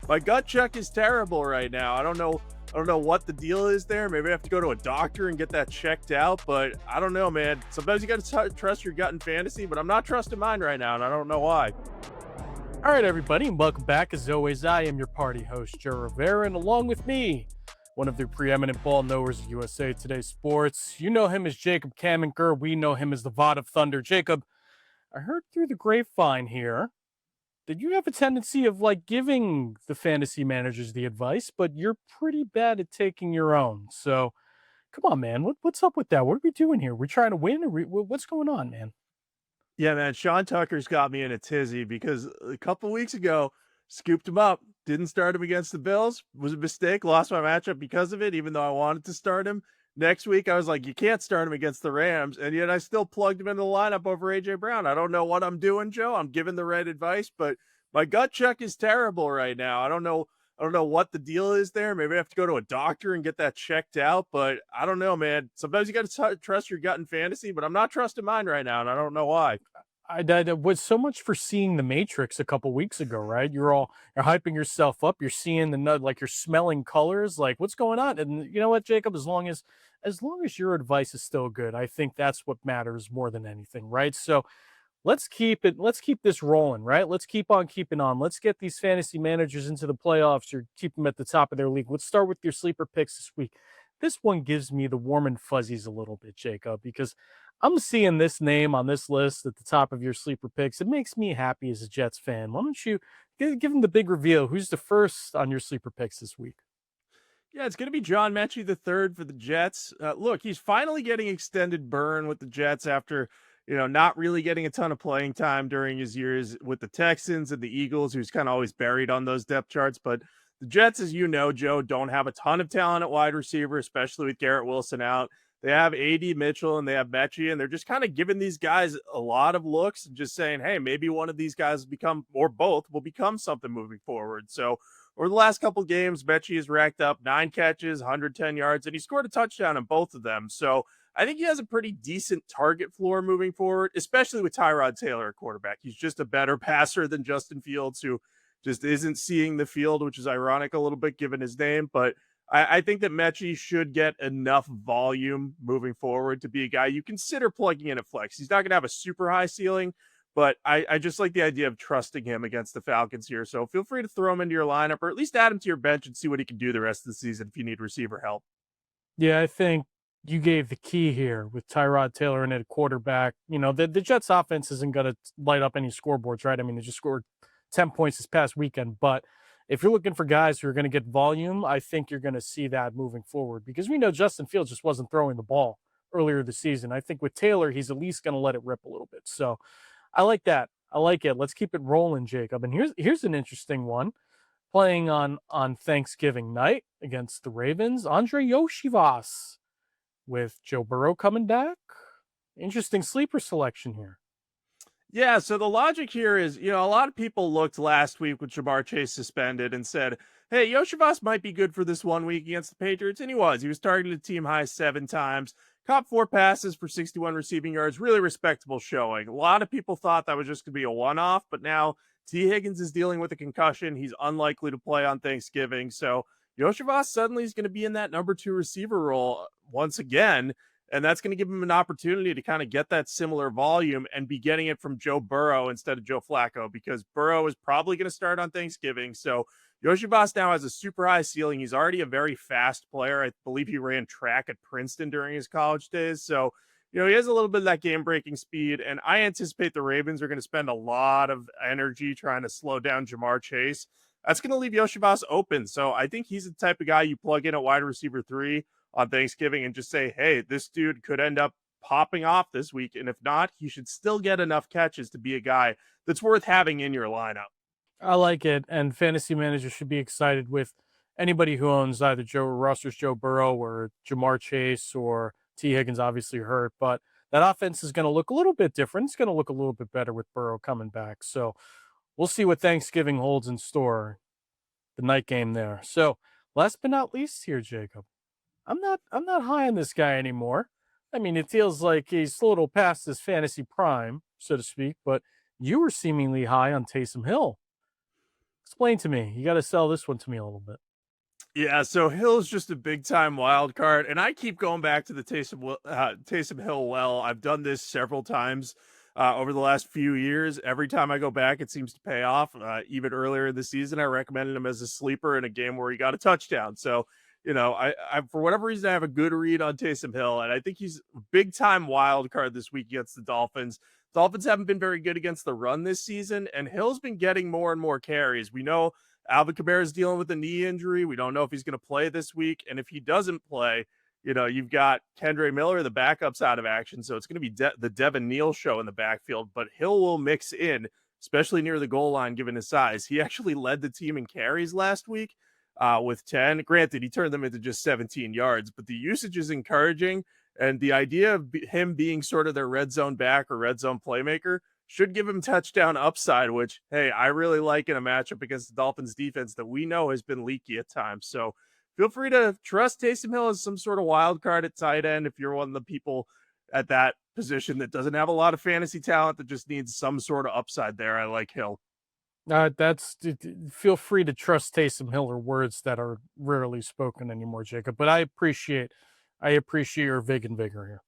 My gut check is terrible right now. I don't know what the deal is there. Maybe I have to go to a doctor and get that checked out, but I don't know, man. Sometimes you got to trust your gut in fantasy, but I'm not trusting mine right now, and I don't know why. All right, everybody, and welcome back. As always, I am your party host, Joe Rivera, and along with me, one of the preeminent ball knowers of USA Today Sports. You know him as Jacob Camenker. We know him as the Vod of Thunder. Jacob, I heard through the grapevine here that you have a tendency of like giving the fantasy managers the advice, but you're pretty bad at taking your own. So come on, man. What's up with that? What are we doing here? We're trying to win? What's going on, man? Yeah, man. Sean Tucker's got me in a tizzy because a couple weeks ago, scooped him up, didn't start him against the Bills. Was a mistake. Lost my matchup because of it, even though I wanted to start him. Next week, I was like, you can't start him against the Rams. And yet I still plugged him into the lineup over A.J. Brown. I don't know what I'm doing, Joe. I'm giving the right advice, but my gut check is terrible right now. I don't know what the deal is there. Maybe I have to go to a doctor and get that checked out, but I don't know, man. Sometimes you got to trust your gut in fantasy, but I'm not trusting mine right now, and I don't know why. I was so much for seeing the Matrix a couple weeks ago, right? You're hyping yourself up. You're seeing the nut, like you're smelling colors. Like what's going on? And you know what, Jacob? As long as your advice is still good, I think that's what matters more than anything, right? So let's keep it. Let's keep this rolling, right? Let's keep on keeping on. Let's get these fantasy managers into the playoffs or keep them at the top of their league. Let's start with your sleeper picks this week. This one gives me the warm and fuzzies a little bit, Jacob, because I'm seeing this name on this list at the top of your sleeper picks. It makes me happy as a Jets fan. Why don't you give them the big reveal? Who's the first on your sleeper picks this week? Yeah, it's going to be John Metchie the third for the Jets. Look, he's finally getting extended burn with the Jets after not really getting a ton of playing time during his years with the Texans and the Eagles, who's kind of always buried on those depth charts. But the Jets, as you know, Joe, don't have a ton of talent at wide receiver, especially with Garrett Wilson out. They have AD Mitchell and they have Metchie, and they're just kind of giving these guys a lot of looks and just saying, hey, maybe one of these guys will become, or both will become something moving forward. So over the last couple games, Metchie has racked up 9 catches, 110 yards, and he scored a touchdown in both of them. So I think he has a pretty decent target floor moving forward, especially with Tyrod Taylor at quarterback. He's just a better passer than Justin Fields, who just isn't seeing the field, which is ironic a little bit given his name. But I think that Metchie should get enough volume moving forward to be a guy you consider plugging in at flex. He's not going to have a super high ceiling, but I just like the idea of trusting him against the Falcons here. So feel free to throw him into your lineup or at least add him to your bench and see what he can do the rest of the season if you need receiver help. Yeah, I think you gave the key here with Tyrod Taylor and at quarterback. The Jets offense isn't going to light up any scoreboards, right? I mean, they just scored 10 points this past weekend. But if you're looking for guys who are going to get volume, I think you're going to see that moving forward because we know Justin Fields just wasn't throwing the ball earlier this season. I think with Taylor, he's at least going to let it rip a little bit. So I like that. I like it. Let's keep it rolling, Jacob. And here's an interesting one. Playing on Thanksgiving night against the Ravens, Andre Iosivas with Joe Burrow coming back. Interesting sleeper selection here. Yeah, so the logic here is, a lot of people looked last week with Jamar Chase suspended and said, hey, Yoshivas might be good for this 1 week against the Patriots. And he was. He was targeted team high 7 times, caught 4 passes for 61 receiving yards. Really respectable showing. A lot of people thought that was just going to be a one-off, but now T. Higgins is dealing with a concussion. He's unlikely to play on Thanksgiving. So Yoshivas suddenly is going to be in that number 2 receiver role once again. And that's going to give him an opportunity to kind of get that similar volume and be getting it from Joe Burrow instead of Joe Flacco, because Burrow is probably going to start on Thanksgiving. So Yoshibas now has a super high ceiling. He's already a very fast player. I believe he ran track at Princeton during his college days. So, he has a little bit of that game breaking speed. And I anticipate the Ravens are going to spend a lot of energy trying to slow down Jamar Chase. That's going to leave Yoshibas open. So I think he's the type of guy you plug in at wide receiver 3 on Thanksgiving and just say, hey, this dude could end up popping off this week. And if not, he should still get enough catches to be a guy that's worth having in your lineup. I like it, and fantasy managers should be excited with anybody who owns either Joe Roster's Joe Burrow or Jamar Chase or T. Higgins, obviously hurt, but that offense is going to look a little bit different. It's going to look a little bit better with Burrow coming back. So we'll see what Thanksgiving holds in store, the night game there. So last but not least here, Jacob, I'm not high on this guy anymore. I mean, it feels like he's a little past his fantasy prime, so to speak, but you were seemingly high on Taysom Hill. Explain to me. You got to sell this one to me a little bit. Yeah, so Hill's just a big time wild card, and I keep going back to the Taysom Hill. Well, I've done this several times over the last few years. Every time I go back, it seems to pay off. Even earlier in the season, I recommended him as a sleeper in a game where he got a touchdown. So, I for whatever reason, I have a good read on Taysom Hill, and I think he's a big time wild card this week against the Dolphins. Dolphins haven't been very good against the run this season, and Hill's been getting more and more carries. We know Alvin Kamara is dealing with a knee injury. We don't know if he's going to play this week. And if he doesn't play, you've got Kendre Miller, the backup's out of action. So it's going to be the Devin Neal show in the backfield. But Hill will mix in, especially near the goal line, given his size. He actually led the team in carries last week with 10. Granted, he turned them into just 17 yards, but the usage is encouraging. And the idea of him being sort of their red zone back or red zone playmaker should give him touchdown upside, which, hey, I really like in a matchup against the Dolphins defense that we know has been leaky at times. So feel free to trust Taysom Hill as some sort of wild card at tight end if you're one of the people at that position that doesn't have a lot of fantasy talent that just needs some sort of upside there. I like Hill. Feel free to trust Taysom Hill, or words that are rarely spoken anymore, Jacob. But I appreciate your vig and vigor here.